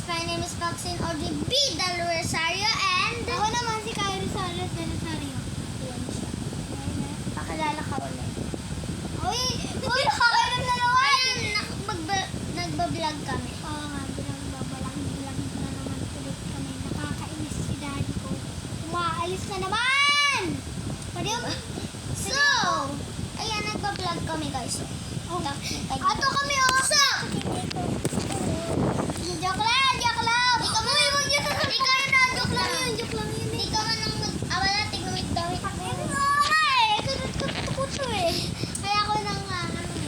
My name is Foxin OGB Del Rosario and... Ako naman si Kyrie Salas Del Rosario. Ayan siya. Pakilala ka ulit. Uy, nakakain ng dalawa. Ayan, nagbablog kami. Oo nga, binagbabalang na naman ulit kami. Nakakainis si daddy ko. Umaalis na naman! Pwede mo? So, ayan, nagbablog kami guys. Ato kami, oh! So, Joke lang, joke lang! Ikaw mo, Uy, wag yun! ikaw na, Joke lang yun, joke lang yun. Hindi ka man ang wala, tigumit daw. Kuto eh. Kaya ako nang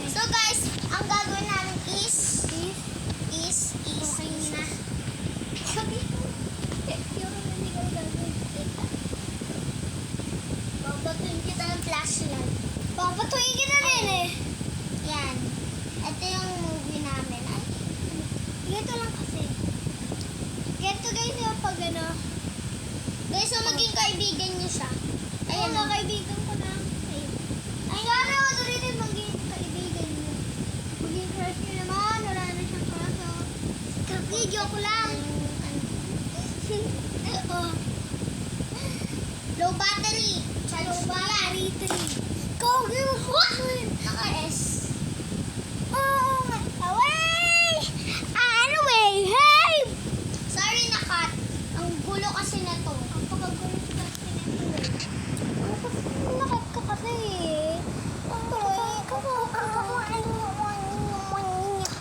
So guys, ang gagawin namin is okay na. Sabi ko, yung hindi ko gagawin. babatuin kita ng flashlight. Papatuin kita rin eh. Yan. Ito yung movie namin. Ay, Ganito lang kasi. Ganito guys yung pag ano. guys, so maging kaibigan niyo siya. Ayan Ayan o, kaibigan ko na. Ayun. Ay, sana ako rin yung maging kaibigan niyo. Maging crush niyo naman. Wala na siyang crush o. Video ko lang. Oh. Low battery. Low battery 3. Kogi mo po. Naka-S. Oo nga. Away! Anyway, hey! Sorry na cut. Ang gulo kasi na to. Ang pagkagulo ko kasi nito eh. Ano kasi nakat ka kasi eh.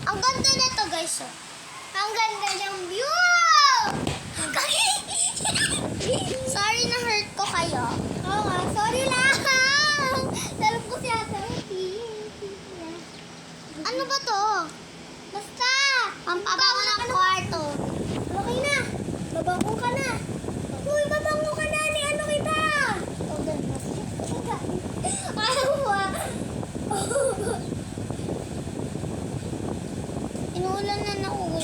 Ang ganda na to guys. Oh. Ang ganda ng view! Sorry na hurt ko kayo. Oo nga, sorry lang! Talap ko siya sa Ano ba to? Basta! Pampabaho ng kwarto. Okay na! Babango ka na! Uy, babango ka na! Ni ano kita! Ayaw mo ah! Inuulan na nauwi.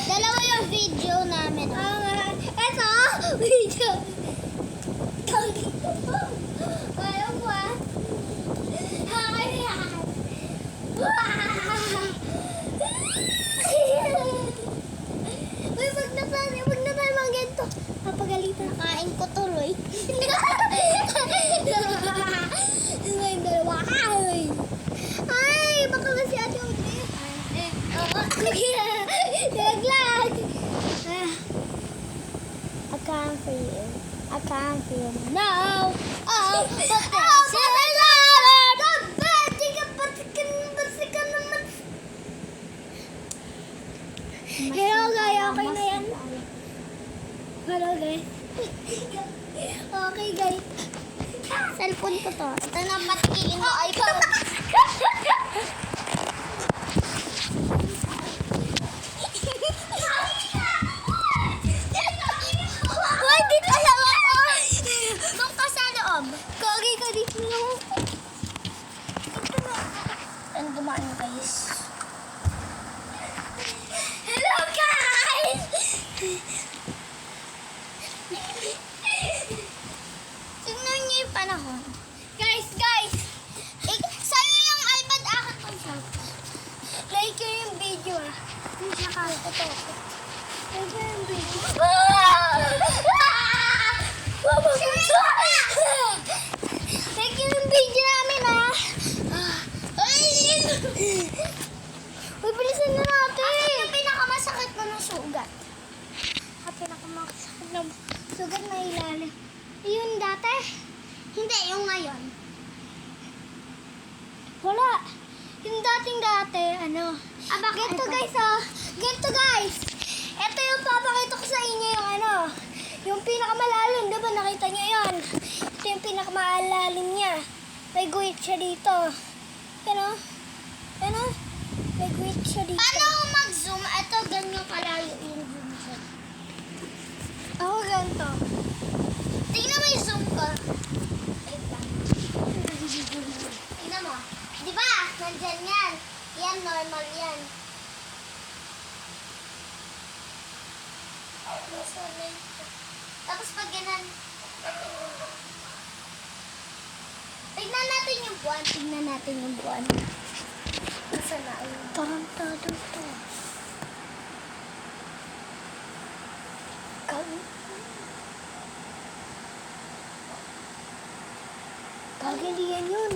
Dalawa yung video namin. Oo nga! Eto! Video! Tagi ko po! Ayaw mo ah! Hakayan! Uy, wag na tayo mga ganito. Papagalitan. Kain ko tuloy. Ngayon dalawa. Ay, baka ba si Ate Audrey? Naglag. I can't feel. I can't feel now. Oh, but there's a lot of basikan naman. Hello guys, okay na yan. Hello guys. Okay guys. Cellphone ko to. Ito na patikiin mo iPhone. Why dito lang ako? Doon ka sa loob. Kagi ka dito lang ako. And dumaan guys. Hello guys! Tingnan niyo yung panahon. Guys! Sa'yo yung iPad, akin ko siya. Like ko yung video ah. Yung siya ka. Ito. Like ko yung video. Like yung video namin ah. Uy, bilisan na natin. Ano yung pinakamasakit mo ng sugat? Pinakamakasakit na sugat na ilalim. Yun dati? Hindi, yung ngayon. Wala. Yung dating-dati, ano. Ganito guys, oh. Ganito guys. Ito yung papakita ko sa inyo yung ano. Yung pinakamalalim, diba nakita nyo yun? Ito yung pinakamalalim niya. May guhit siya dito. Ano? Ano? May guhit siya dito. Paano ako mag-zoom? Ito, ganyan kalayo yung zoom siya. Ako ganito. Tingnan mo yung zoom ko. Wait lang. Tingnan mo. Di ba? Nandyan yan. Yan, normal yan. Tapos pag ganan, tignan natin yung buwan. Tignan natin yung buwan. Nasa na yun? Tarantado to. Kag, hindi yan yun.